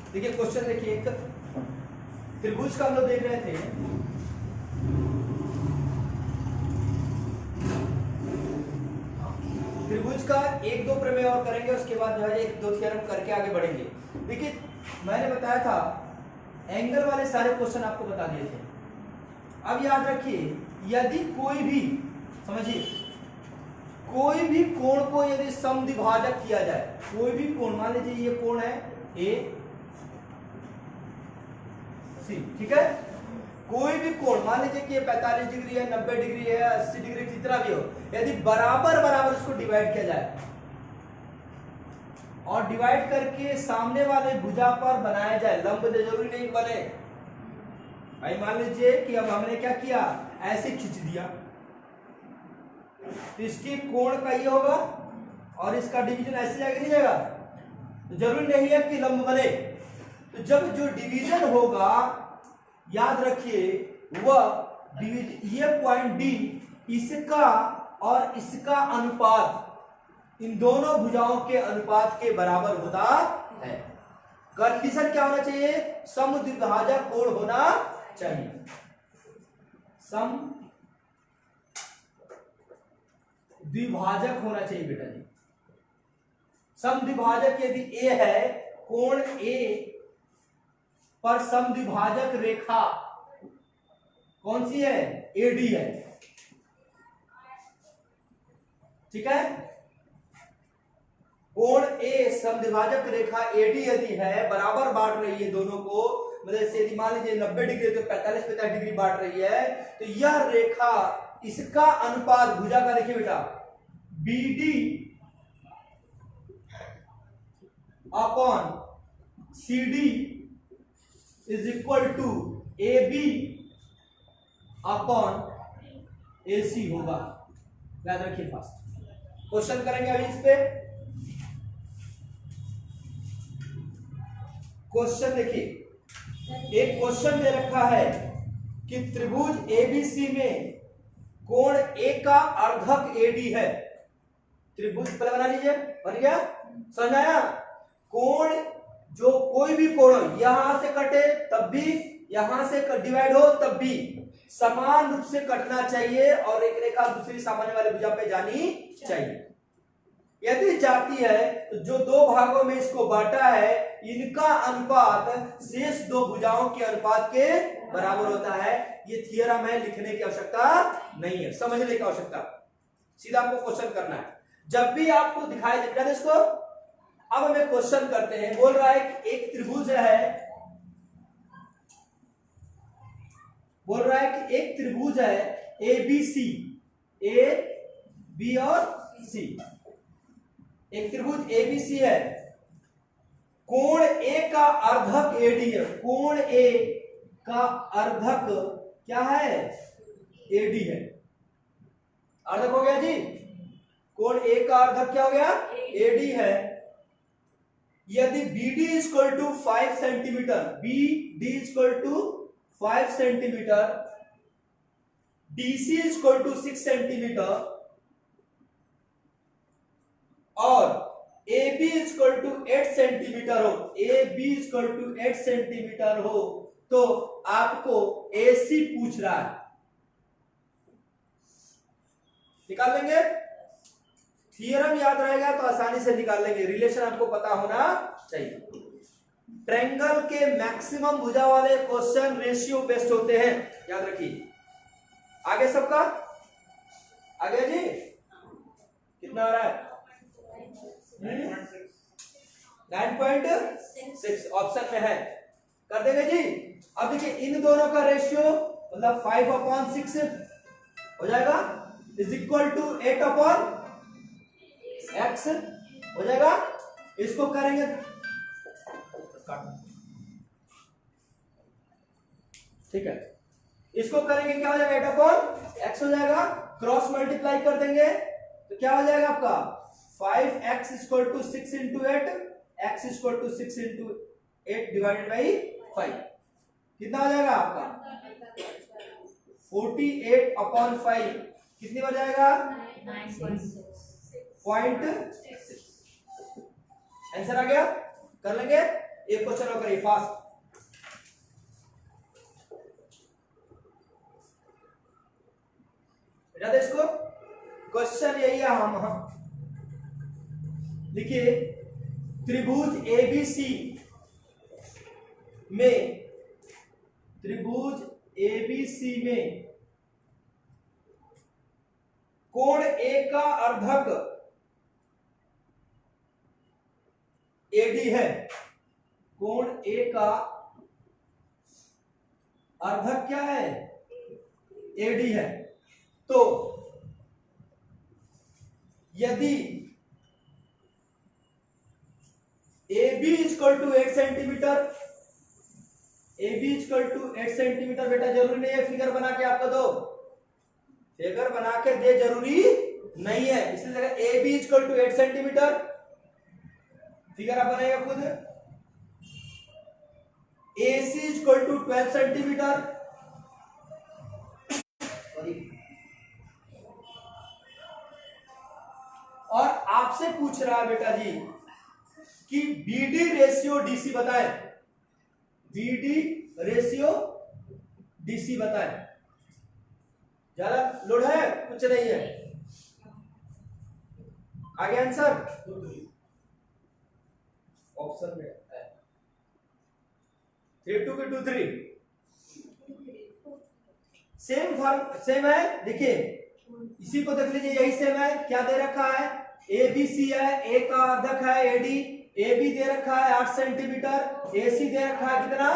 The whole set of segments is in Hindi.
देखिए क्वेश्चन देखिए, एक त्रिभुज का हम लोग देख रहे थे। त्रिभुज का एक दो प्रमेय और करेंगे, उसके बाद जो है एक दो थ्योरम करके आगे बढ़ेंगे। देखिए मैंने बताया था एंगल वाले सारे क्वेश्चन आपको बता दिए थे। अब याद रखिए, यदि कोई भी, समझिए, कोई भी कोण को यदि समद्विभाजक किया जाए, कोई भी कोण, मान लीजिए ये कोण है ए सी, ठीक है, कोई भी कोण मान लीजिए कि ये 45 डिग्री है, 90 डिग्री है, 80 डिग्री, जितना भी हो, यदि बराबर बराबर इसको डिवाइड किया जाए और डिवाइड करके सामने वाले भुजा पर बनाया जाए, लंब जरूरी नहीं बने भाई। मान लीजिए कि अब हमने क्या किया, ऐसे खींच दिया, तो इसके कोण का ये होगा और इसका डिवीजन ऐसे जाएगा, नहीं जाएगा, तो जरूरी नहीं है कि लंब बने। तो जब जो डिवीजन होगा, याद रखिए, वह ये पॉइंट डी, इसका और इसका अनुपात, इन दोनों भुजाओं के अनुपात के बराबर होता है। कंडीशन क्या होना चाहिए, समद्विभाजक कोण होना चाहिए। समद्विभाजक होना चाहिए बेटा जी। समद्विभाजक यदि ए है, कोण ए पर समद्विभाजक रेखा कौन सी है, एडी है, ठीक है। कोण ए समद्विभाजक रेखा एडी यदि है, बराबर बांट रही है दोनों को, मतलब यदि मान लीजिए 90 डिग्री तो 45-50 डिग्री बांट रही है, तो यह रेखा, इसका अनुपात भुजा का देखिए बेटा, BD upon CD is equal to A B upon A C होगा। याद रखिए फास्ट। क्वेश्चन करेंगे अभी इस पे। क्वेश्चन देखिए, एक क्वेश्चन दे रखा है कि त्रिभुज एबीसी में कोण ए का अर्धक एडी है। त्रिभुज पहले बना लीजिए, बन गया, समझ आया। कोण, जो कोई भी कोण यहां से कटे तब भी, यहां से डिवाइड हो तब भी समान रूप से कटना चाहिए और एक रेखा दूसरी सामान्य वाले भुजा पे जानी चाहिए। यदि जाती है तो जो दो भागों में इसको बांटा है, इनका अनुपात शेष दो भुजाओं के अनुपात के बराबर होता है। ये थ्योरम है, लिखने की आवश्यकता नहीं है, समझने की आवश्यकता, सीधा आपको क्वेश्चन करना है। जब भी आपको दिखाई देता है इसको, अब हमें क्वेश्चन करते हैं। बोल रहा है कि एक त्रिभुज है, बोल रहा है कि एक त्रिभुज है ए बी सी, ए बी और सी, एक त्रिभुज एबीसी है, कोण ए का अर्धक एडी है। कोण ए का अर्धक क्या है, एडी है। अर्धक हो गया जी, कोण ए का अर्धक क्या हो गया, एडी है। यदि BD equal to 5 centimetre, BD equal to 5 centimetre, DC equal to 6 centimetre और AB इक्वल टू 8 सेंटीमीटर हो, AB इक्वल टू 8 सेंटीमीटर हो, तो आपको AC पूछ रहा है, निकाल लेंगे। थ्योरम याद रहेगा तो आसानी से निकाल लेंगे, रिलेशन आपको पता होना चाहिए। ट्रायंगल के मैक्सिमम भुजा वाले क्वेश्चन रेशियो बेस्ड होते हैं, याद रखिए। आगे सबका आ गया जी, कितना आ रहा है, 9.6 ऑप्शन में है, कर देंगे जी। अब देखिए इन दोनों का रेशियो मतलब 5/6 हो जाएगा, इज इक्वल टू 8/x हो जाएगा। इसको करेंगे, ठीक है, इसको करेंगे क्या हो जाएगा, 8/x हो जाएगा। क्रॉस मल्टीप्लाई कर देंगे तो क्या हो जाएगा आपका, 5x equal to 6 into 8, x equal to 6 into 8 divided by 5, कितना हो जाएगा आपका 48/5, कितनी बार जाएगा 9.6, आंसर आ गया। कर लेंगे, एक क्वेश्चन और करिए फास्ट। बेटा तो इसको क्वेश्चन यही है। हम देखिए त्रिभुज एबीसी में, त्रिभुज एबीसी में कोण ए का अर्धक एडी है। कोण ए का अर्धक क्या है? एडी है। तो यदि A B equal to 8 centimetre, A B equal to 8 centimetre, बेटा जरूरी नहीं है फिगर बना के आपको दो, फिगर बना के दे जरूरी नहीं है। इसलिए जगह A B equal to 8 centimetre figure आप बनाएगा खुद। A C equal to 12 centimetre, और आपसे पूछ रहा है बेटा जी कि बीडी रेशियो डीसी बताएं, बीडी रेशियो डीसी बताएं। ज्यादा लोड है? कुछ नहीं है। आगे आंसर ऑप्शन में है 3 2 की 2 3 सेम है। देखिए इसी को देख लीजिए, यही सेम है। क्या दे रखा है? ए बी सी है, ए का अर्धक है एडी, ए बी दे रखा है 8 सेंटीमीटर, ए सी दे रखा है कितना?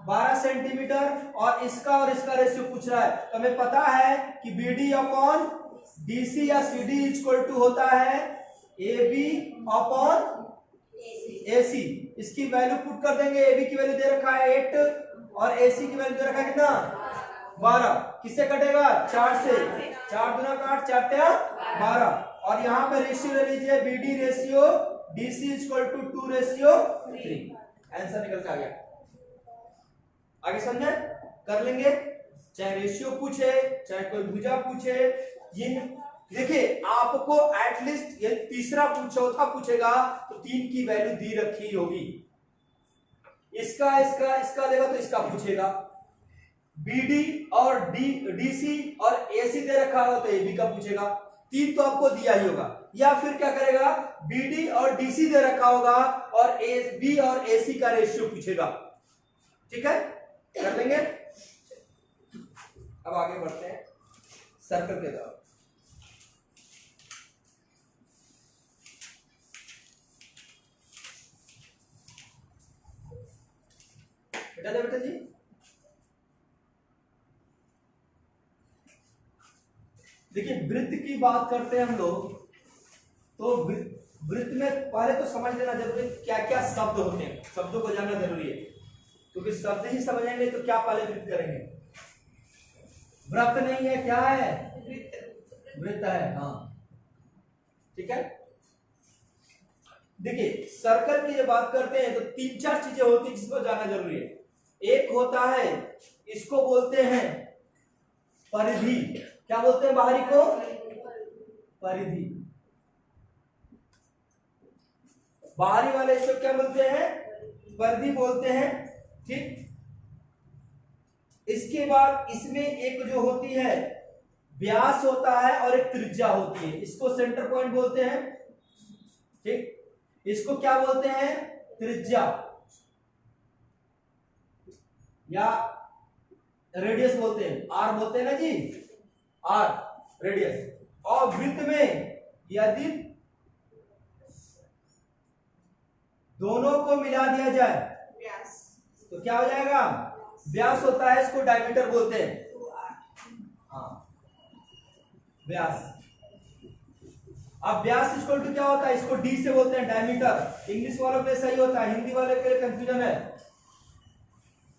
12 सेंटीमीटर, और इसका रेशियो पूछ रहा है। तो हमें पता है कि B D upon D C या सी डी इक्वल टू होता है ए बी अपॉन ए सी। इसकी वैल्यू पुट कर देंगे। ए बी की वैल्यू दे रखा है 8 और ए सी की वैल्यू दे रखा है कितना? 12। किससे कटेगा? 4 से। 4 दूना 8, 4 तिया 12। और यहाँ पे रेशियो ले लीजिए, B D ratio D C equal to 2 ratio 3। Answer निकल के आ गया। आगे समझे? कर लेंगे, चाहे रेशियो पूछे चाहे कोई भुजा पूछे। ये देखिए आपको एटलीस्ट ये तीसरा चौथा पूछेगा तो 3 की वैल्यू दी रखी होगी। इसका इसका इसका देगा तो इसका पूछेगा। बीडी और डीसी और एसी दे रखा होगा तो एबी का पूछेगा। 3 तो आपको दिया ही होगा। या फिर क्या करेगा? बीडी और डीसी दे रखा होगा और बी और एसी का रेशियो पूछेगा। ठीक है, कर लेंगे। अब आगे बढ़ते हैं सर्कल के तरफ। बेटा जी देखिए वृत्त की बात करते हैं हम लोग, तो वृत्त में पहले तो समझ लेना जरूरी क्या क्या शब्द होते हैं। शब्दों को जानना जरूरी है, क्योंकि शब्द ही समझेंगे तो क्या पहले वृत्त करेंगे। वृत्त नहीं है, क्या है? वृत्त है। हाँ ठीक है। देखिए सर्कल की जब बात करते हैं तो 3-4 चीजें होती है जिसको जानना जरूरी है। एक होता है, इसको बोलते हैं परिधि। क्या बोलते हैं बाहरी को? परिधि। बाहरी वाले इसको क्या बोलते हैं? परिधि बोलते हैं। ठीक। इसके बाद इसमें एक जो होती है व्यास होता है और एक त्रिज्या होती है, इसको सेंटर पॉइंट बोलते हैं। ठीक। इसको क्या बोलते हैं? त्रिज्या या रेडियस बोलते हैं। आर बोलते हैं ना जी, आर रेडियस। और वृत्त में यदि दोनों को मिला दिया जाए व्यास तो क्या हो जाएगा? व्यास होता है, इसको डायमीटर बोलते हैं। हाँ व्यास। अब व्यास इक्वल टू क्या होता है? इसको डी से बोलते हैं डायमीटर। इंग्लिश वालों के लिए सही होता है, हिंदी वाले के लिए कंफ्यूजन है।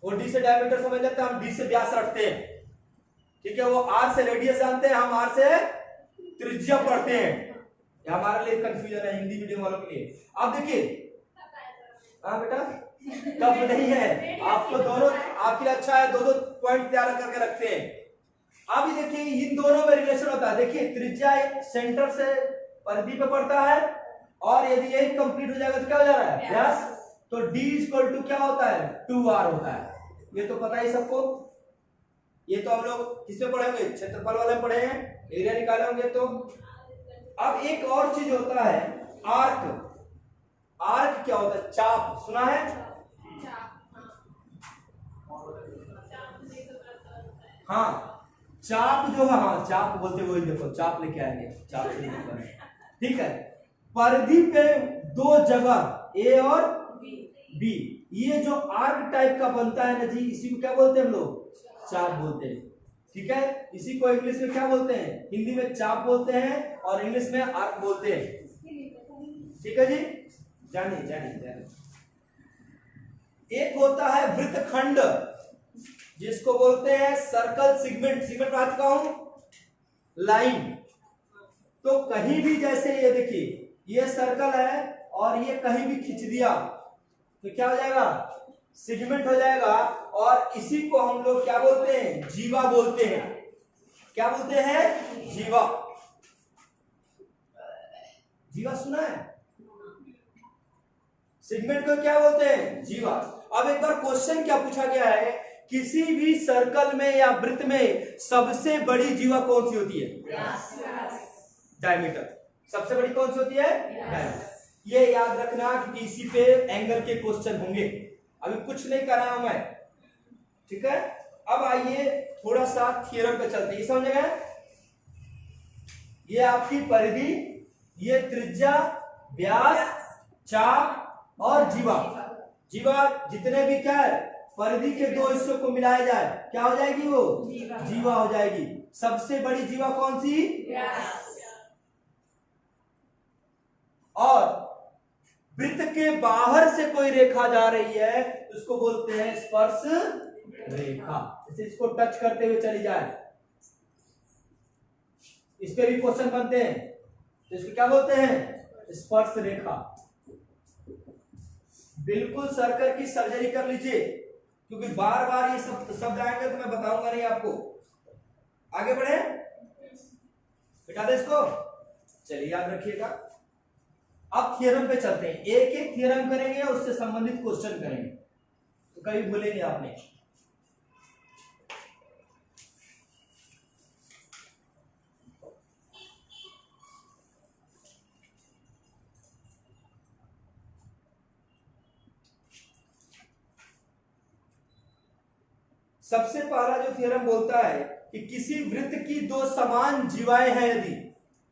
वो डी से डायमीटर समझ लेते हैं, हम डी से व्यास रखते हैं। ठीक है, वो आर से रेडियस जानते हैं, हम आर से त्रिज्या पढ़ते हैं। ये हमारे लिए कंफ्यूजन है हिंदी मीडियम वालों के लिए। अब देखिए, हाँ बेटा टफ नहीं है, आपको दोनों आपके लिए अच्छा है, दो पॉइंट तैयार करके रखते हैं। अब देखिए इन दोनों में रिलेशन होता है। देखिए त्रिज्या सेंटर से परिधि पे पड़ता है, और यदि यही कंप्लीट हो जाएगा तो क्या हो जा रहा है? व्यास। तो D इक्वल टू क्या होता है 2r होता है। ये तो पता ही सबको, ये तो हम लोग किसमें पढ़ेंगे, क्षेत्रफल वाले में पढ़े हैं, एरिया निकाले होंगे। तो अब एक और चीज होता है आर्क। आर्क क्या होता है, चाप सुना है? हाँ चाप जो है, हाँ चाप बोलते वही, देखो चाप लेके आएंगे, चाप से ठीक है। परिधि पे दो जगह ए और बी, ये जो आर्क टाइप का बनता है ना जी, इसी को क्या बोलते हैं हम लोग, चाप बोलते हैं। ठीक है, इसी को इंग्लिश में क्या बोलते हैं, हिंदी में चाप बोलते हैं और इंग्लिश में आर्क बोलते हैं। ठीक है जी, जानिए जानिए जानिए। एक होता है वृत्तखंड, जिसको बोलते हैं सर्कल सेगमेंट। सेगमेंट बात चुका हूं, लाइन। तो कहीं भी जैसे ये देखिए, ये सर्कल है और ये कहीं भी खींच दिया तो क्या हो जाएगा, सेगमेंट हो जाएगा। और इसी को हम लोग क्या बोलते हैं, जीवा बोलते हैं। क्या बोलते हैं, जीवा। जीवा सुना है? सेगमेंट को क्या बोलते हैं, जीवा। अब एक बार क्वेश्चन क्या पूछा गया है, किसी भी सर्कल में या वृत्त में सबसे बड़ी जीवा कौन सी होती है, डायमीटर। सबसे बड़ी कौन सी होती है, डायमीटर। ये याद रखना कि इसी पे एंगल के क्वेश्चन होंगे। अभी कुछ नहीं कर रहा हूं मैं, ठीक है। अब आइए थोड़ा सा थ्योरम पे चलते हैं, समझ गए? ये आपकी परिधि, ये त्रिज्या, व्यास, चाप और जीवा। जीवा जितने भी क्या है, परिधि के दो हिस्सों को मिलाया जाए क्या हो जाएगी, वो जीवा हो जाएगी। सबसे बड़ी जीवा कौन सी, और वृत्त के बाहर से कोई रेखा जा रही है तो उसको बोलते हैं स्पर्श रेखा। जैसे इसको टच करते हुए चली जाए, इस पे भी क्वेश्चन बनते हैं, तो इसको क्या बोलते हैं, स्पर्श रेखा। बिल्कुल सर्कल की सर्जरी कर लीजिए, क्योंकि बार बार ये सब शब्द आएंगे तो मैं बताऊंगा नहीं आपको। आगे बढ़े, बिठा दे इसको, चलिए याद रखिएगा। अब थ्योरम पे चलते हैं, एक एक थ्योरम करेंगे और उससे संबंधित क्वेश्चन करेंगे, तो कभी भूलेंगे आपने। सबसे पहला जो थ्योरम बोलता है कि किसी वृत्त की दो समान जीवाएं हैं, यदि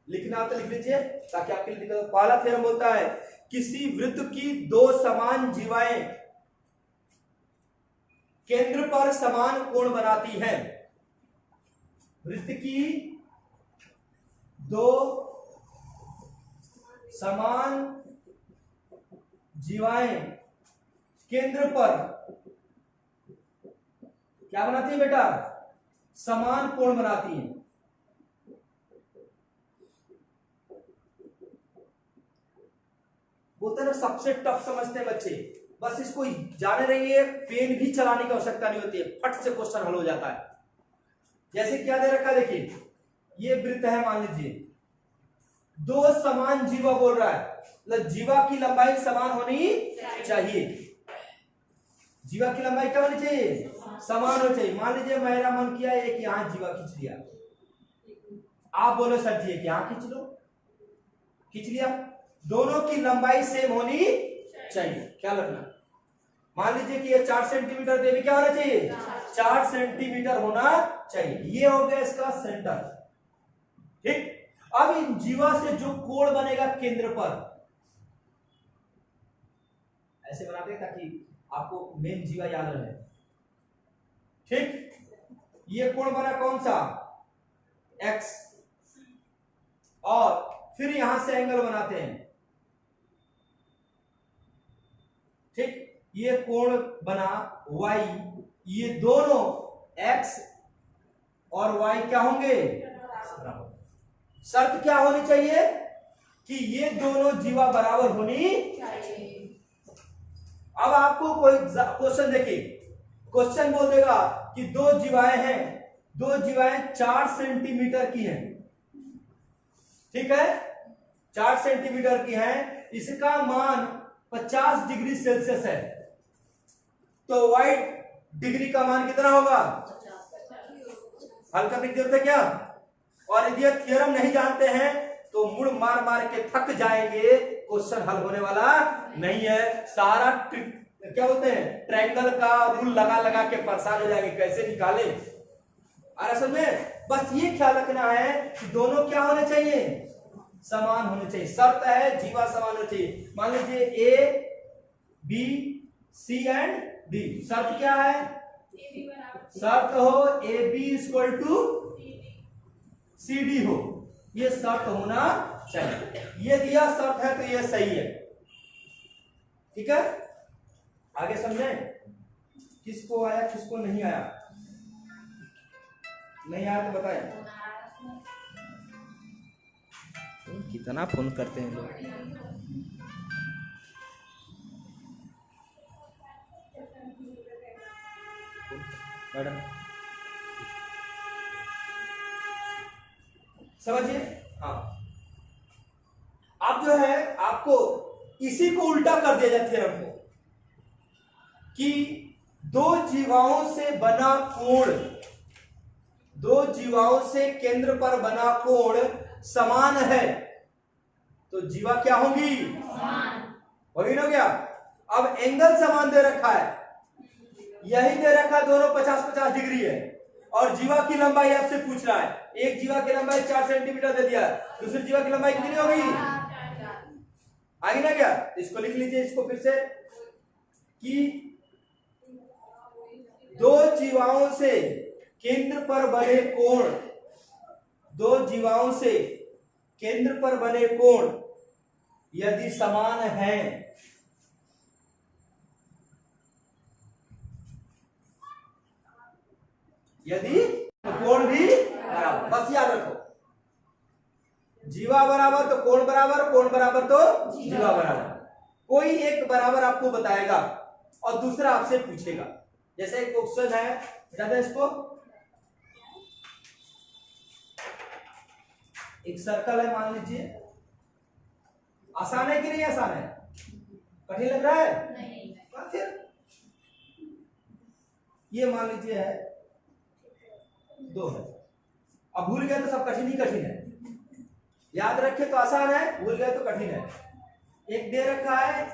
लिखना तो लिख लीजिए ताकि आपके लिए दिक्कत। पहला थ्योरम बोलता है किसी वृत्त की दो समान जीवाएं केंद्र पर समान कोण बनाती हैं। वृत्त की दो समान जीवाएं केंद्र पर क्या बनाती है बेटा, समान कोण बनाती हैं। बोलते ना सबसे टफ समझते हैं बच्चे, बस इसको जाने रहिए, पेन भी चलाने की आवश्यकता नहीं होती है, फट से क्वेश्चन हल हो जाता है। जैसे क्या दे रखा है, देखिए ये वृत्त है, मान लीजिए दो समान जीवा बोल रहा है, मतलब जीवा की लंबाई समान होनी चाहिए। जीवा की लंबाई क्या होनी चाहिए, समान होनी चाहिए। मान लीजिए मेरा मन किया एक यहां जीवा खींच लिया, आप बोलो सर जी यहां खींच लो, खींच लिया, दोनों की लंबाई सेम होनी चाहिए, ख्याल रखना। मान लीजिए कि ये 4 सेंटीमीटर दे, क्या होना चाहिए, 4 सेंटीमीटर होना चाहिए। ये हो गया इसका सेंटर, ठीक। अब इन जीवा से जो कोण बनेगा केंद्र पर, ऐसे बनाते हैं ताकि आपको मेन जीवा याद रहे, ठीक। ये कोण बना कौन सा, x, और फिर यहां से एंगल बनाते हैं, ठीक। ये कोण बना y, ये दोनों x और y क्या होंगे, शर्त क्या होनी चाहिए कि ये दोनों जीवा बराबर होनी चाहिए। अब आपको कोई क्वेश्चन देखिए, क्वेश्चन बोल देगा कि दो जीवाएं हैं, दो जीवाएं 4 सेंटीमीटर की हैं, ठीक है, 4 सेंटीमीटर की हैं, इसका मान 50 डिग्री सेल्सियस है, तो वाइट डिग्री का मान कितना होगा? हल करने की जरूरत है क्या? और यदि यह थ्योरम नहीं जानते हैं तो मुड़ मार मार के थक जाएंगे, क्वेश्चन हल होने वाला नहीं है। सारा क्या बोलते हैं, ट्रायंगल का रूल लगा लगा के परेशान हो जाएंगे, कैसे निकाले। और असल में बस ये ख्याल रखना है कि दोनों क्या होने चाहिए? समान होने चाहिए। शर्त है जीवा समान होने चाहिए। मान लीजिए A B C and D, शर्त क्या है? शर्त हो A B equal to C D हो, ये शर्त होना चाहिए। ये दिया शर्त है तो ये सही है, ठीक है। आगे समझे, किसको आया किसको नहीं आया? नहीं आया तो बताएं। कितना फोन करते हैं लोग। मैडम समझिए, हाँ अब जो है आपको इसी को उल्टा कर दिया जाए थ्योरम को, कि दो जीवाओं से बना कोण, दो जीवाओं से केंद्र पर बना कोण समान है, तो जीवा क्या होंगी? वही ना गया। अब एंगल समान दे रखा है, यही दे रखा है, दोनों 50-50 डिग्री है, और जीवा की लंबाई आपसे पूछ रहा है। एक जीवा की लंबाई 4 सेंटीमीटर दे दिया, दूसरी जीवा की लंबाई कितनी होगी? आगे ना क्या? इसको लिख लीजिए, इसको फिर से, कि दो जीवाओं से केंद्र पर बने कोण, दो जीवाओं से केंद्र पर बने कोण यदि समान है, यदि तो कोण भी बराबर। बस याद रखो, जीवा बराबर तो कोण बराबर, कोण बराबर तो जीवा बराबर। कोई एक बराबर आपको बताएगा और दूसरा आपसे पूछेगा। जैसे एक क्वेश्चन है, ज्यादा इसको, एक सर्कल है मान लीजिए, आसान है कि नहीं आसान है? कठिन लग रहा है? नहीं। फिर ये मान लीजिए है 2 है। अब भूल गए तो सब कठिन ही कठिन है, याद रखे तो आसान है, भूल गए तो कठिन है। एक दे रखा है,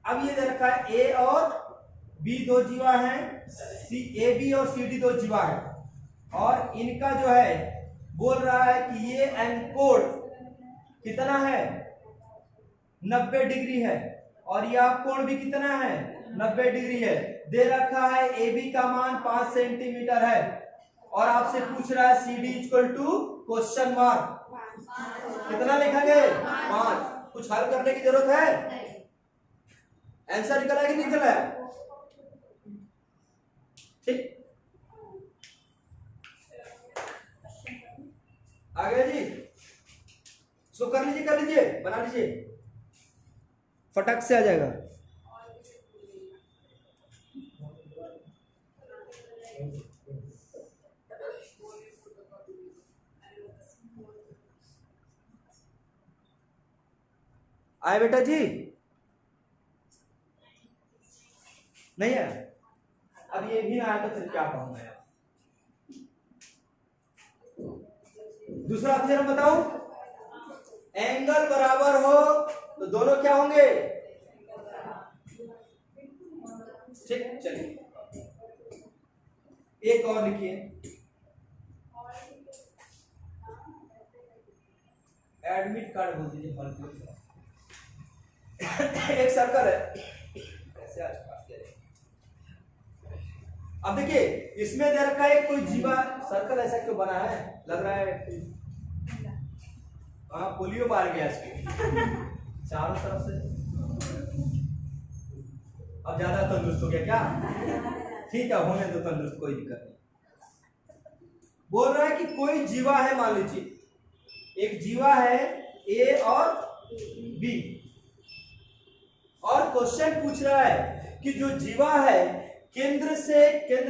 अब ये दे रखा है ए और बी दो जीवा हैं, सी ए बी और सी डी दो जीवा हैं, और इनका जो है बोल रहा है कि ये एंकोड कितना है? 90 डिग्री है, और यह कोण भी कितना है? 90 डिग्री है। दे रखा है ए बी का मान 5 सेंटीमीटर है, और आपसे पूछ रहा है C D equal to question mark कितना लिखेंगे? 5। कुछ हल करने की जरूरत है? आंसर निकला है कि नहीं निकला है? ठीक, आ गया जी। इसको कर लीजिए, बना लीजिए, फटक से आ जाएगा। आए बेटा जी? नहीं है? अब ये भी ना आया तो फिर क्या कहूंगा यार। दूसरा थ्योरम बताऊं, एंगल बराबर हो तो दोनों क्या होंगे? ठीक, चलिए एक और लिखिए, एडमिट कार्ड बोल दीजिए। एक सर्कल है ऐसे आसपास, अब देखिए इसमें दे रखा है कोई जीवा, सर्कल ऐसा क्यों बना है? लग रहा है हाँ पोलियो मार गया इसको चारों तरफ से। अब ज्यादा तंदुरुस्त हो गया क्या? ठीक है, होने दो तंदुरुस्त, कोई दिक्कत नहीं। बोल रहा है कि कोई जीवा है, मान लीजिए एक जीवा है ए और बी, और क्वेश्चन पूछ रहा है कि जो जीवा है केंद्र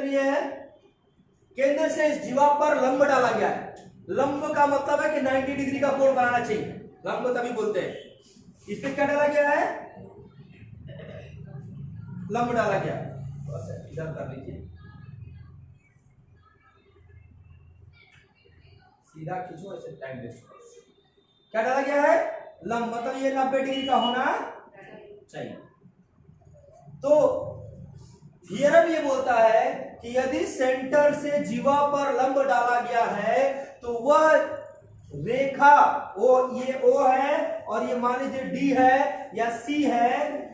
ये है, केंद्र से इस जीवा पर लंब डाला गया है। लंब का मतलब है कि 90 डिग्री का कोण बनाना चाहिए, लंब तभी बोलते हैं। इस पे क्या डाला गया है? लंब डाला गया, बस इधर कर लीजिए, सीधा खींचो, ऐसे टाइम वेस्ट करो। क्या डाला गया है? लंब, मतलब ये 90 डिग्री का होना चाहिए। तो थियरम ये बोलता है कि यदि सेंटर से जीवा पर लंब डाला गया है तो वह रेखा, वो ये O है और ये मान लीजिए D है या C है,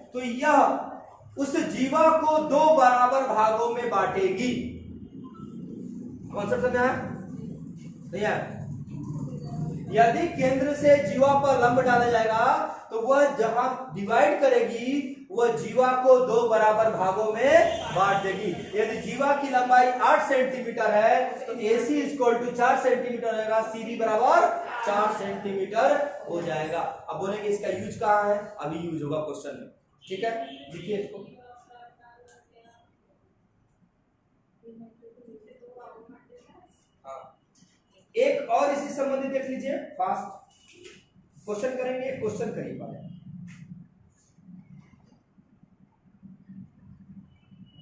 तो यह उस जीवा को दो बराबर भागों में बांटेगी। कॉन्सेप्ट समझा भैया? यदि केंद्र से जीवा पर लंब डाला जाएगा तो वह जहां डिवाइड करेगी वह जीवा को दो बराबर भागों में बांट देगी। यदि जीवा की लंबाई 8 सेंटीमीटर है तो AC इक्वल टू 4 सेंटीमीटर होगा, CD बराबर 4 सेंटीमीटर हो जाएगा। अब बोलेंगे इसका यूज कहाँ है? अभी यूज होगा क्वेश्चन में, ठीक है, लिखिए इसको। हाँ, एक और इसी संबंधित देख लीजिए, फास्ट क्वेश्चन करेंगे, क्वेश्चन करिए पहले।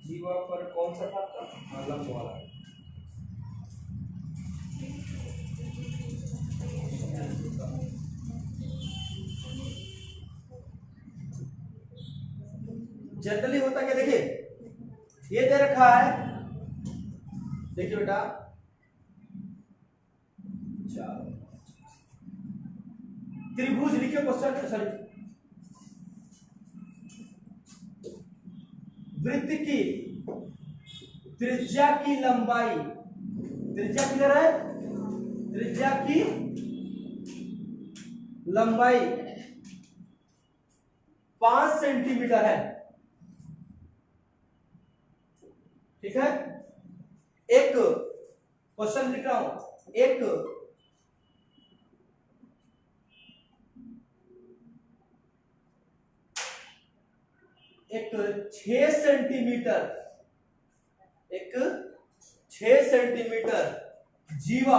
जीवा पर कौन सा था आपका? लंब वाला। जनरली होता क्या, देखिए ये दे रखा है, देखिए बेटा, त्रिभुज लिखिए क्वेश्चन, सॉरी, वृत्त की त्रिज्या की लंबाई, त्रिज्या किधर है? त्रिज्या की लंबाई 5 सेंटीमीटर है, ठीक है। एक क्वेश्चन लिख रहा हूं, एक एक 6 सेंटीमीटर, एक 6 सेंटीमीटर जीवा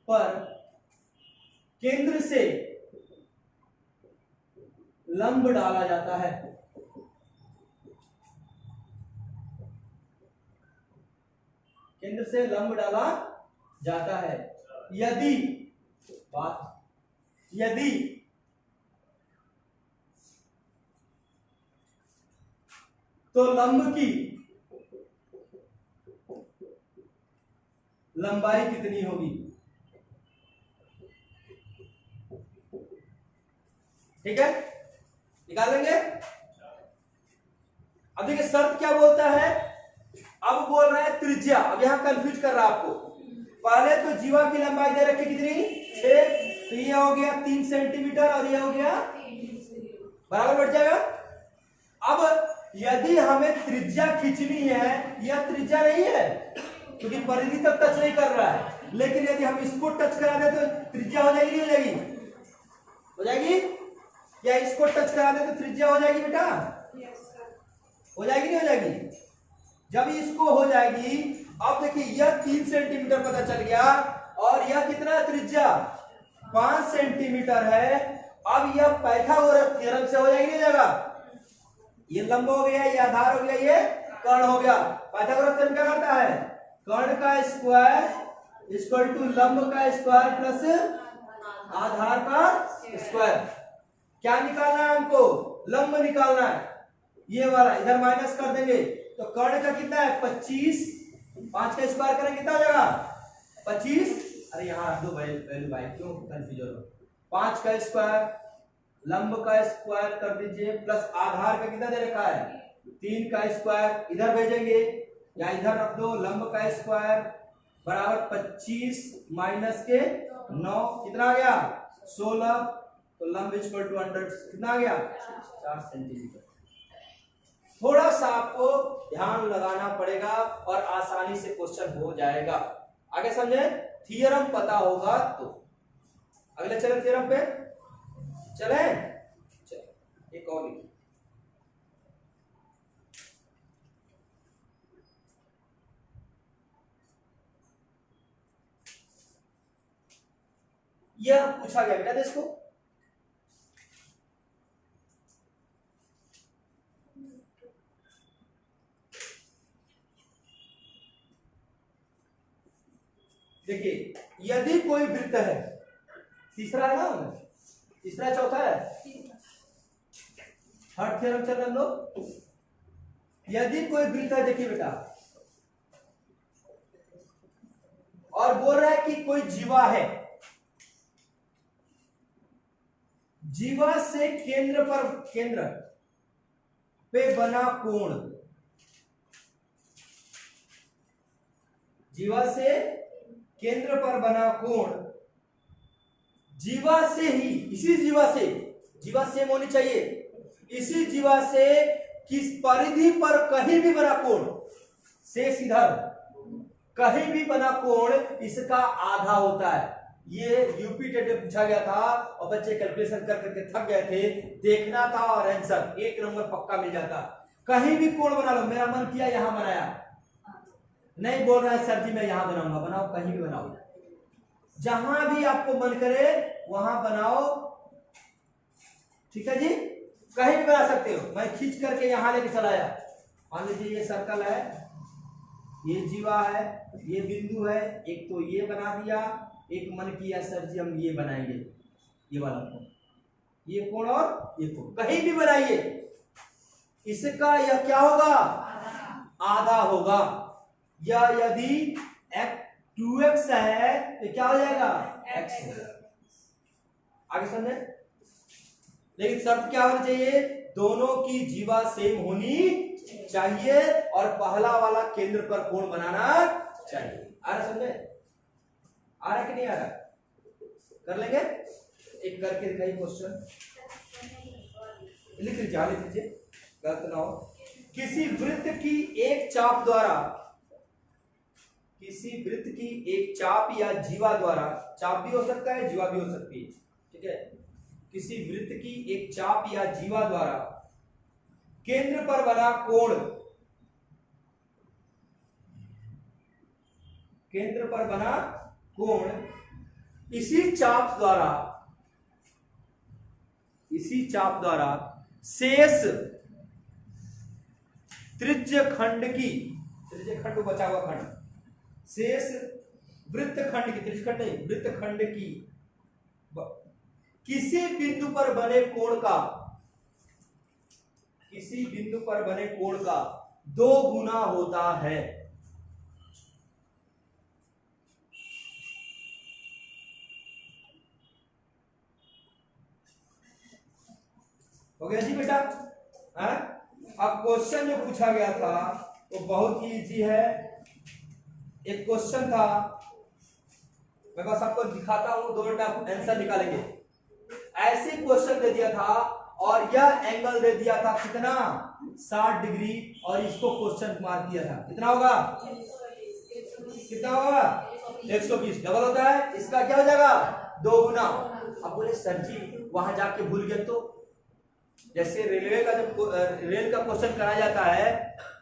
पर केंद्र से लंब डाला जाता है, केंद्र से लंब डाला जाता है। यदि यदि तो लंब की लंबाई कितनी होगी? ठीक है, निकालेंगे। अब देखिए शर्त क्या बोलता है, अब बोल रहा है त्रिज्या। अब यहां कंफ्यूज कर रहा है आपको। पहले तो जीवा की लंबाई दे रखी कितनी? 6, तो ये हो गया 3 सेंटीमीटर और ये हो गया बराबर बढ़ जाएगा। अब यदि हमें त्रिज्या खींचनी है, यह त्रिज्या नहीं है क्योंकि परिधि तक टच नहीं कर रहा है, लेकिन यदि हम इसको टच करा दे तो त्रिज्या हो जाएगी, नहीं हो जाएगी? हो जाएगी। क्या इसको टच करा दे तो त्रिज्या हो जाएगी बेटा? हो जाएगी, नहीं हो जाएगी? जब इसको हो जाएगी, अब देखिए यह 3 सेंटीमीटर पता चल गया और यह कितना त्रिज्या 5 सेंटीमीटर है। अब यह पाइथागोरस थ्योरम से हो जाएगी, नहीं हो जाएगा? ये लंब हो गया, ये आधार हो गया, ये कर्ण हो गया। पाइथागोरस थ्योरम क्या करता है? कर्ण का स्क्वायर इक्वल टू लंब का स्क्वायर प्लस आधार का स्क्वायर। क्या निकालना है हमको? लंब निकालना है। ये वाला इधर माइनस कर देंगे तो कर्ण का कितना है? 25, 5 का स्क्वायर करेंगे कितना हो जाएगा? 25। अरे यहाँ रख दो वैल्यू भाई, क्यों कंफ्यूजन हो? 5 का स्क्वायर, लंब का स्क्वायर कर दीजिए प्लस आधार का कितना दे रखा है? 3 का स्क्वायर इधर भेजेंगे या इधर रख दो, लंब का स्क्वायर बराबर 25 माइनस के 9 कितना आ गया? 16। तो लंब इक्वल टू अंडर कितना आ गया? 4 सेंटीमीटर। थोड़ा सा आपको ध्यान लगाना पड़ेगा और आसानी से क्वेश्चन हो जाएगा। आगे समझे? थियरम पता होगा तो। अगले चले थियरम पे, चले एक और लिखिए। यह पूछा गया बेटा, इसको देखिए, यदि कोई वृत्त है, तीसरा है ना, तीसरा चौथा है, थर्ड थ्योरम चल रहा हम लोग। यदि कोई वृत्त है, देखिए बेटा, और बोल रहा है कि कोई जीवा है, जीवा से केंद्र पे बना कोण, जीवा से केंद्र पर बना कोण, जीवा से ही, इसी जीवा सेम होनी चाहिए, इसी जीवा से किस परिधि पर कहीं भी बना कोण, से सीधा कहीं भी बना कोण इसका आधा होता है। ये यूपी टेट में पूछा गया था और बच्चे कैलकुलेशन कर करके थक गए थे, देखना था और आंसर 1 नंबर पक्का मिल जाता। कहीं भी कोण बना लो, मेरा मन किया यहां बनाया, नहीं बोल रहा है सर जी मैं यहां बनाऊंगा, बनाओ, कहीं भी बनाओ, जहां भी आपको मन करे वहां बनाओ, ठीक है जी, कहीं भी बना सकते हो। मैं खींच करके यहां लेके चला आया, मान लीजिए ये सर्कल है, ये जीवा है, ये बिंदु है, एक तो ये बना दिया, एक मन किया सर जी हम ये बनाएंगे, ये वाला कोण, ये कोण और ये कोण, कहीं भी बनाइए, इसका यह क्या होगा, आधा होगा। या यदि 2x है तो क्या हो जाएगा, x। आगे समझे, लेकिन शर्त क्या होनी चाहिए, दोनों की जीवा सेम होनी चाहिए और पहला वाला केंद्र पर कोण बनाना चाहिए। आ रहा समझे, आ रहा कि नहीं आ रहा, कर लेंगे, एक करके दिखाइए क्वेश्चन, लिख लीजिए, गलत ना हो। किसी वृत्त की एक चाप द्वारा, किसी वृत्त की एक चाप या जीवा द्वारा, चाप भी हो सकता है जीवा भी हो सकती है, ठीक है, किसी वृत्त की एक चाप या जीवा द्वारा केंद्र पर बना कोण, केंद्र पर बना कोण इसी चाप द्वारा शेष त्रिज्य खंड की, त्रिज्य खंड बचा हुआ खंड, शेष वृत्त खंड की, त्रिज्य खंड नहीं, वृत्त खंड की किसी बिंदु पर बने कोण का, किसी बिंदु पर बने कोण का 2 गुना होता है। हो गया जी बेटा, अब क्वेश्चन जो पूछा गया था वो बहुत ही इजी है। एक क्वेश्चन था, मैं बस आपको दिखाता हूं, 2 मिनट आप आंसर निकालेंगे। ऐसे क्वेश्चन दे दिया था और यह एंगल दे दिया था कितना, 60 डिग्री, और इसको क्वेश्चन मार्क दिया था, कितना होगा, कितना होगा, 120, डबल होता है, इसका क्या हो जाएगा, 2 गुना। अब बोले सर जी वहां जाके भूल गए तो, जैसे रेलवे का जब रेल का क्वेश्चन कराया जाता है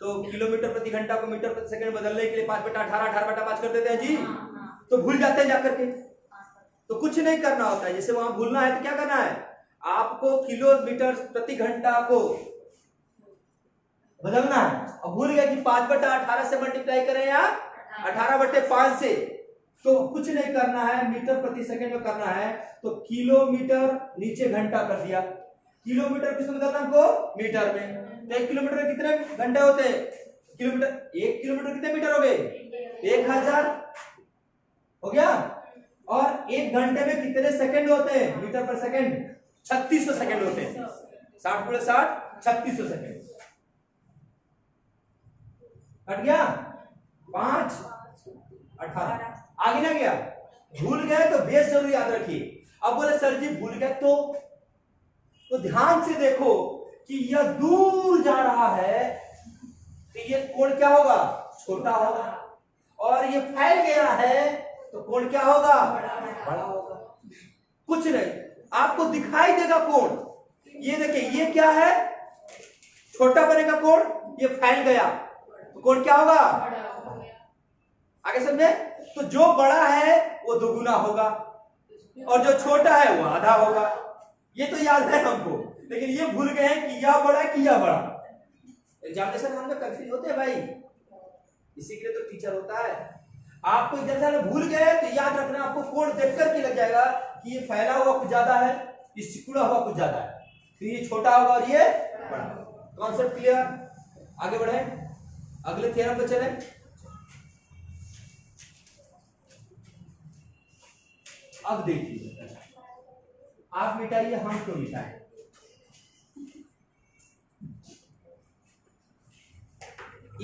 तो किलोमीटर प्रति घंटा को मीटर प्रति सेकंड बदलने के लिए 5/18 18/5 कर देते हैं जी, तो भूल जाते हैं जाकर के, तो कुछ नहीं करना होता है, जैसे वहां भूलना है तो क्या करना है, आपको किलोमीटर प्रति घंटा को बदलना है। अब भूल गया कि 5/18 से मल्टीप्लाई करें या 18/5 से, तो कुछ नहीं करना है, मीटर प्रति सेकंड में करना है, तो किलोमीटर नीचे घंटा कर दिया, किलोमीटर किसमें बदलना हमको, मीटर में, तो 1 किलोमीटर में कितने घंटे होते हैं, किलोमीटर, 1 किलोमीटर कितने मीटर हो गए, 1000 हो गया, और 1 घंटे में कितने सेकंड होते हैं, मीटर पर सेकंड 3600 सेकंड होते हैं, 60 × 60 3600 सेकंड, कट गया, 5 18, आगे ना गया, भूल गए तो बेस जरूर याद रखिए। अब बोले सर जी भूल गए तो ध्यान से देखो कि यह दूर जा रहा है तो ये कोण क्या होगा, छोटा होगा, और ये फैल गया है तो कोण क्या होगा, बड़ा होगा। कुछ नहीं, आपको दिखाई देगा कोण, ये देखिए ये क्या है, छोटा बनेगा कोण, ये फैल गया तो कोण क्या होगा, आगे समझे, तो जो बड़ा है वो 2 गुना होगा और जो छोटा है वो आधा होगा। ये तो याद है हमको, लेकिन ये भूल गए हैं कि यह बड़ा कि यह बड़ा। एग्जामिनेशन हम लोग कंफ्यूज होते हैं भाई, इसी के लिए तो टीचर होता है। आपको जैसा ना भूल गए तो याद रखना, आपको कोण देख करके लग जाएगा कि ये फैला हुआ कुछ ज्यादा है, ये सिकुड़ा हुआ कुछ ज्यादा है, तो ये छोटा होगा और ये बड़ा। Concept clear? आगे बढ़े, अगले थ्योरम पे चले। अब देखिए, आप मिटाइए, हम क्यों मिटाएं?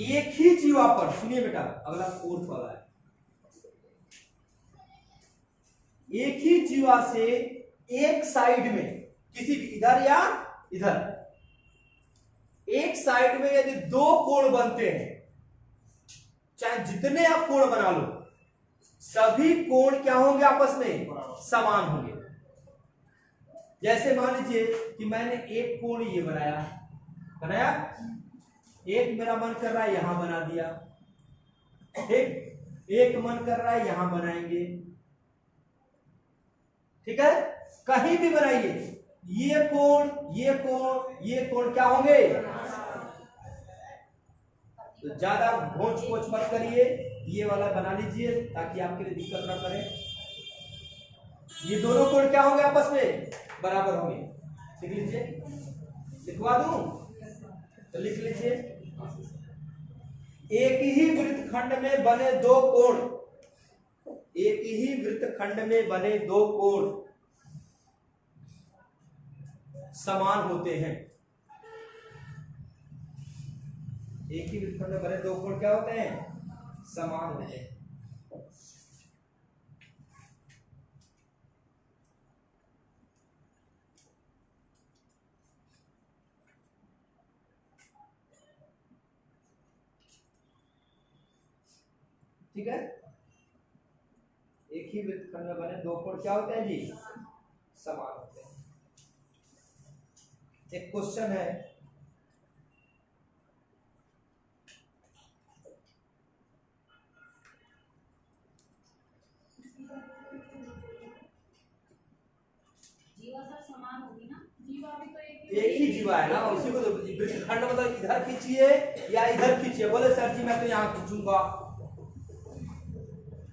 एक ही जीवा पर, सुनिए बेटा, अगला फोर्थ वाला है, एक ही जीवा से एक साइड में किसी भी, इधर या इधर, एक साइड में यदि दो कोण बनते हैं, चाहे जितने आप कोण बना लो, सभी कोण क्या होंगे? आपस में समान होंगे। जैसे मान लीजिए कि मैंने एक कोण ये बनाया, एक मेरा मन कर रहा है यहां बना दिया, एक मन कर रहा है यहां बनाएंगे, ठीक है? कहीं भी बनाइए, ये कोण ये कोण क्या होंगे? तो ज्यादा घोंच पोच मत करिए, ये वाला बना लीजिए ताकि आपके लिए दिक्कत ना करे। ये दोनों कोण क्या होंगे? आपस में बराबर होंगे। लिख लीजिए, लिखवा दूं तो लिख लीजिए, एक ही वृत्तखंड में बने दो कोण, एक ही वृत्तखंड में बने दो कोण समान होते हैं। एक ही वृत्तखंड में बने दो कोण क्या होते हैं? समान होते हैं। ठीक है, एक ही वृत्तखंड में बने दो कोण क्या होते हैं जी? समान होते हैं। एक क्वेश्चन है, जीवा सर समान होगी ना? जीवा भी तो एक ही जीवा है ना, उसी को तो वृत्तखंड मतलब इधर खींचिए या इधर खींचिए। बोले सर जी मैं तो यहाँ खींचूंगा,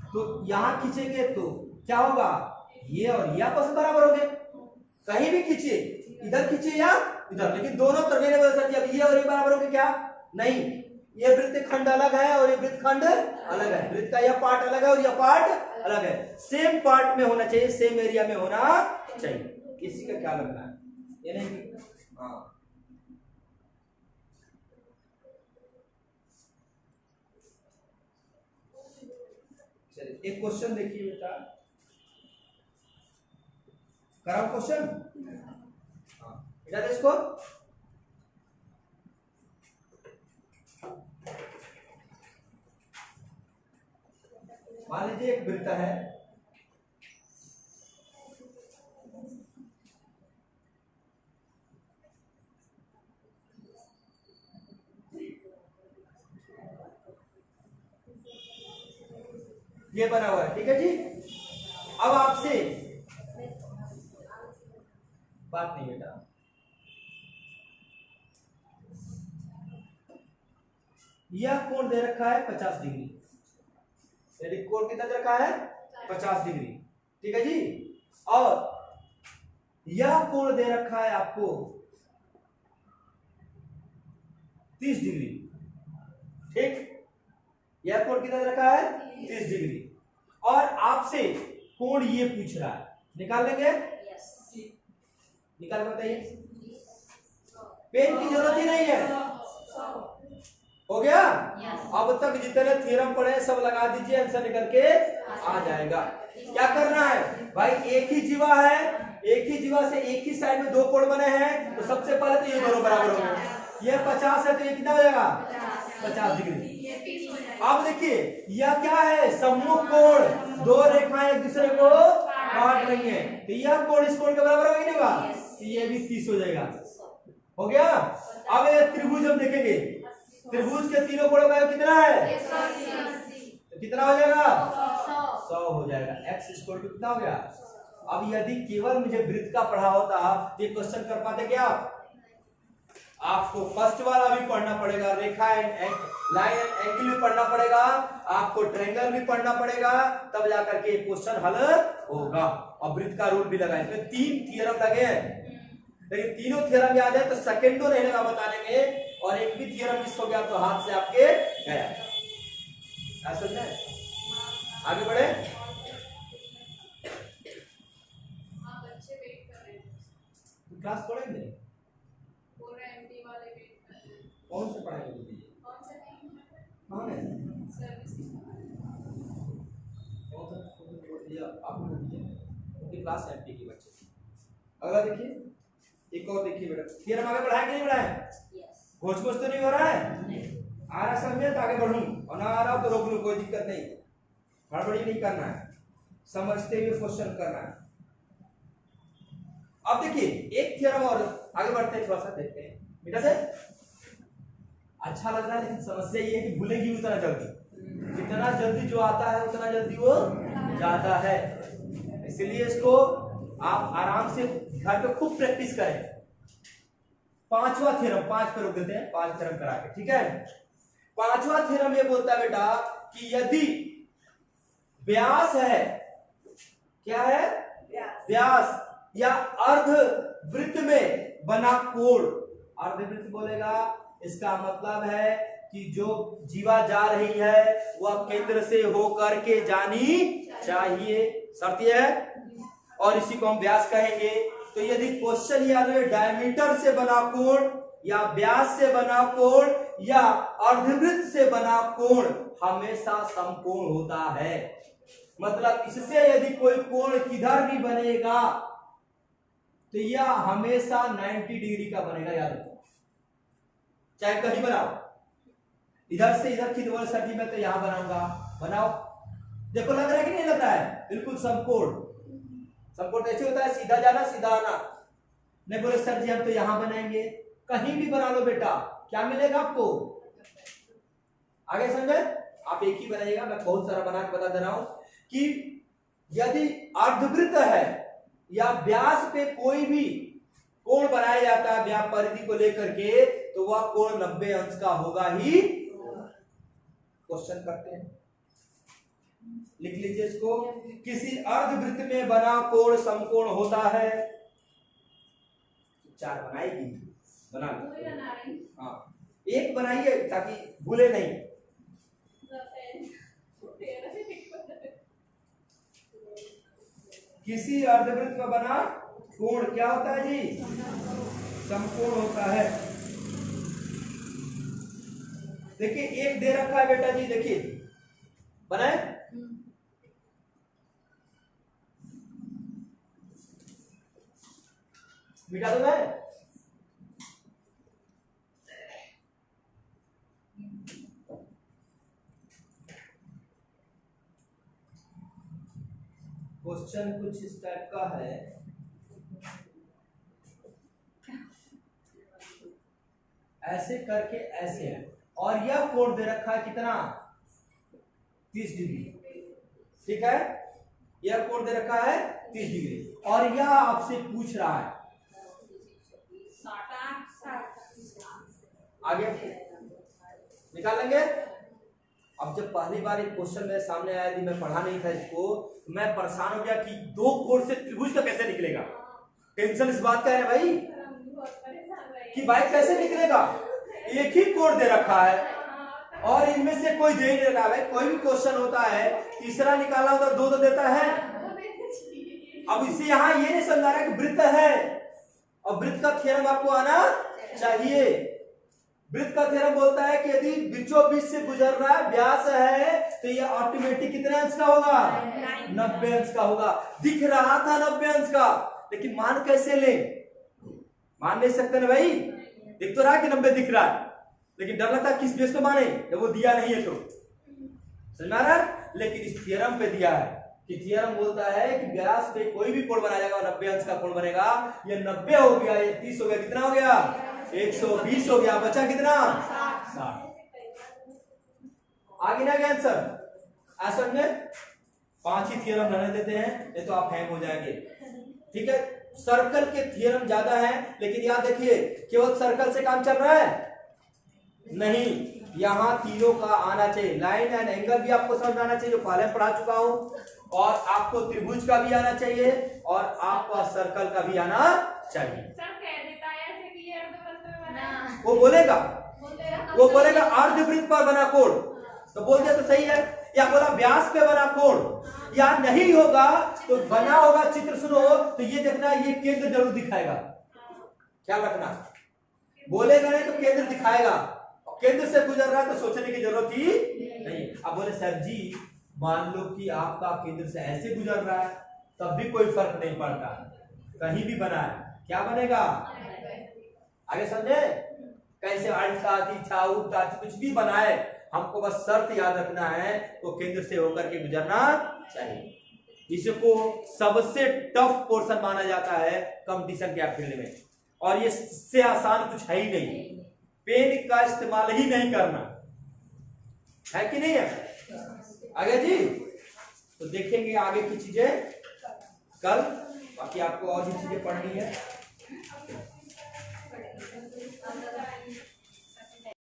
तो यहां खींचेंगे तो क्या होगा? ये और ये आपस में बराबर होंगे। कहीं भी खींचिए, इधर खींचिए या इधर, लेकिन दोनों करने बोले सर जी अब ये और ये बराबर होंगे क्या? नहीं, ये वृत्तखंड अलग है और ये वृत्तखंड अलग है, वृत्त का यह पार्ट अलग है और यह पार्ट अलग है। सेम पार्ट में होना चाहिए, सेम एरिया में होना चाहिए, इसी का ख्याल रखना है। ये नहीं कि हाँ, चलिए एक क्वेश्चन देखिए बेटा, कराओ क्वेश्चन। हाँ बेटा इसको, मान लीजिए एक वृत्त है, ये बना हुआ है, ठीक है जी। अब आपसे बात नहीं बेटा, यह कोण दे रखा है 50 डिग्री, यदि कोण कितना दे रखा है? 50 डिग्री, ठीक है जी। और यह कोण दे रखा है आपको 30 डिग्री, ठीक? यह कोण कितना दे रखा है? 30 डिग्री। और आपसे कोण ये पूछ रहा है, निकाल लेंगे? निकाल बताइए, पेन की जरूरत ही नहीं है, हो गया? अब तक जितने थ्योरम पढ़े सब लगा दीजिए, आंसर निकल के आ जाएगा। क्या करना है भाई? एक ही जीवा है, एक ही जीवा से एक ही साइड में दो कोण बने हैं, तो सबसे पहले तो ये दोनों बराबर होंगे। ये 50 है तो ये कितना हो जाएगा? 50 डिग्री। अब देखिए यह क्या है? सम्मुख कोण, दो रेखाएं एक दूसरे को काट रही हैं, तो यह कोण इस कोण के बराबर होगा नहीं होगा? तो ये भी 30 हो जाएगा, हो गया? अब ये त्रिभुज हम देखेंगे, त्रिभुज के तीनों कोणों का कितना है? 180। तो कितना हो जाएगा? 100 हो जाएगा। x इक्वल टू कितना हो गया? अब यदि केवल मुझे वृत्त का पढ़ा होता तो ये क्वेश्चन कर पाते क्या? आपको फर्स्ट वाला भी पढ़ना पड़ेगा, रेखा एंड लाइन एंड एंगल भी पढ़ना पड़ेगा, आपको ट्रायंगल भी पढ़ना पड़ेगा, तब जाकर के क्वेश्चन हल होगा। और वृत्त का रूल भी लगा है, इसमें 3 थ्योरम लगे हैं, लेकिन तीनों थ्योरम याद है तो सेकंडों नहीं लगा बताने में, और एक भी थ्योरम मिस हो गया तो हाथ से आपके गया। ऐसा है, आगे बढ़े। बच्चे वेट कर रहे हैं, क्लास पढ़ेंगे, बोल रहे हैं एमडी वाले वेट कर रहे हैं। कौन से पढ़ाएंगे? कौन से नहीं कौन है? सर्विस आपको उनकी क्लास है एमपी की बच्चे। अगला देखिए, एक और देखिए बेटा, थ्योरम आगे बढ़ाए कि नहीं बढ़ाए? घोष घोष तो नहीं हो रहा है? आ रहा समझे तो आगे बढ़ूं, और ना आ रहा तो रोक लूं, कोई दिक्कत नहीं, हड़बड़ी नहीं करना है, समझते हुए क्वेश्चन करना है। अब देखिए एक थ्योरम और आगे बढ़ते हैं, थोड़ा सा देखते हैं बेटा से। अच्छा लग रहा है, लेकिन समस्या ये है कि भूलेगी उतना जल्दी, जितना जल्दी जो आता है उतना जल्दी वो जाता है, इसलिए इसको आप आराम से घर पे खूब प्रैक्टिस करें। पांचवा थ्योरम, 5 पे रोक देते हैं, 5 थ्योरम करा के, ठीक है। पांचवा थ्योरम ये बोलता है बेटा कि यदि व्यास है, क्या है? व्यास या अर्ध वृत्त में बना कोण, अर्ध वृत्त बोलेगा इसका मतलब है कि जो जीवा जा रही है वह केंद्र से होकर के जानी चाहिए, शर्त यह है, और इसी को हम व्यास कहेंगे। तो यदि क्वेश्चन ये आ रहा है डायमीटर से बना कोण या व्यास से बना कोण या अर्धवृत्त से बना कोण हमेशा समकोण होता है, मतलब इससे यदि कोई कोण किधर भी बनेगा तो यह हमेशा 90 डिग्री का बनेगा, याद रखो, चाहे कहीं बनाओ, इधर से इधर की डबल सर्दी में तो यहां बनाऊंगा, बनाओ, देखो लग रहा है कि नहीं लग रहा है? बिल्कुल समकोण। समकोण ऐसे होता है, सीधा जाना सीधा आना, नहीं बोले सर जी हम तो यहां बनाएंगे, कहीं भी बना लो बेटा, क्या मिलेगा आपको? आगे समझे? आप एक ही बनाइएगा, मैं बहुत सारा बना के बता दे रहा हूं कि यदि अर्धवृत्त है या व्यास पे कोई भी कोण बनाया जाता है व्यास परिधि को लेकर के, तो वह कोण 90 अंश का होगा ही। क्वेश्चन करते हैं, लिख लीजिए इसको, किसी अर्धवृत्त में बना कोण समकोण होता है। 4 बनाएगी, बना लो, हाँ एक बनाइए ताकि भूले नहीं। किसी अर्धवृत्त में बना कोण क्या होता है जी? समकोण होता है। देखिए एक दे रखा है बेटा जी, देखिए बनाए, मिटा दो मैं, क्वेश्चन कुछ इस टाइप का है, ऐसे करके ऐसे है, और यह कोण दे रखा है कितना? 30 डिग्री, ठीक है, यह कोण दे रखा है 30 डिग्री, और यह आपसे पूछ रहा है आगे निकाल लेंगे। अब जब पहली बार एक क्वेश्चन मेरे सामने आया थी, मैं पढ़ा नहीं था इसको, तो मैं परेशान हो गया कि 2 कोण से त्रिभुज का कैसे निकलेगा। टेंशन इस बात का है भाई कि भाई कैसे निकलेगा, एक ही कोण दे रखा है और इनमें से कोई दे नहीं रहा है। कोई भी क्वेश्चन होता है तीसरा निकालना होता 2 तो देता है। अब इसे यहाँ ये नहीं समझा रहा कि वृत्त है, और वृत्त का थ्योरम आपको आना चाहिए। वृत्त का थ्योरम बोलता है कि यदि बीचों बीच से गुजर रहा है व्यास है तो ये ऑटोमेटिक कितने अंश का होगा? 90 अंश का होगा। दिख रहा था 90 अंश का, लेकिन मान कैसे ले? मान नहीं सकते ना भाई, दिख तो रहा कि 90 दिख रहा है, लेकिन डर लगता किस बेस पे माने जब वो दिया नहीं है तो, समझ में आ रहा? लेकिन इस थ्योरम पे दिया है कि थ्योरम बोलता है कि व्यास पे कोई भी कोण बनाया जाएगा 90 अंश का कोण बनेगा। ये 90 हो गया, ये 30 हो गया, कितना हो गया? 120 हो गया, बचा कितना? 60। आगे ना क्या आंसर? ऐसा में 5 ही थ्योरम रहने देते हैं, नहीं तो आप हैंग हो जाएंगे। ठीक है, सर्कल के थ्योरम ज्यादा है, लेकिन यहां देखिए केवल सर्कल से काम चल रहा है नहीं, यहां तीनों का आना चाहिए। लाइन एंड एंगल भी आपको समझ आना चाहिए, जो पहले पढ़ा चुका हूं, और आपको त्रिभुज का भी आना चाहिए, और आपको सर्कल का भी आना चाहिए। सर कह देता है ऐसे कि ये अर्धवृत्त में बना है। वो बोलेगा अर्धवृत्त पर बना कोण, तो बोल दिया तो सही है। या बोला व्यास पे बना कोण, या नहीं होगा तो बना होगा चित्र, सुनो तो ये देखना, ये केंद्र जरूर दिखाएगा, ख्याल रखना। बोलेगा नहीं तो केंद्र दिखाएगा, केंद्र से गुजर रहा है तो सोचने की जरूरत ही नहीं। अब बोले सर जी मान लो कि आपका केंद्र से ऐसे गुजर रहा है, तब भी कोई फर्क नहीं पड़ता, कहीं भी बना है, क्या बनेगा? आगे समझे? कैसे अल्टा तीछा उल्टा कुछ भी बनाए, हमको बस शर्त याद रखना है, तो केंद्र से होकर के गुजरना चाहिए। इसको सबसे टफ पोर्शन माना जाता है कंपटीशन के फील्ड में, और ये इससे आसान कुछ है ही नहीं। पेन का इस्तेमाल ही नहीं करना है कि नहीं है? आगे जी तो देखेंगे आगे की चीजें कल, बाकी आपको और भी चीजें पढ़नी है।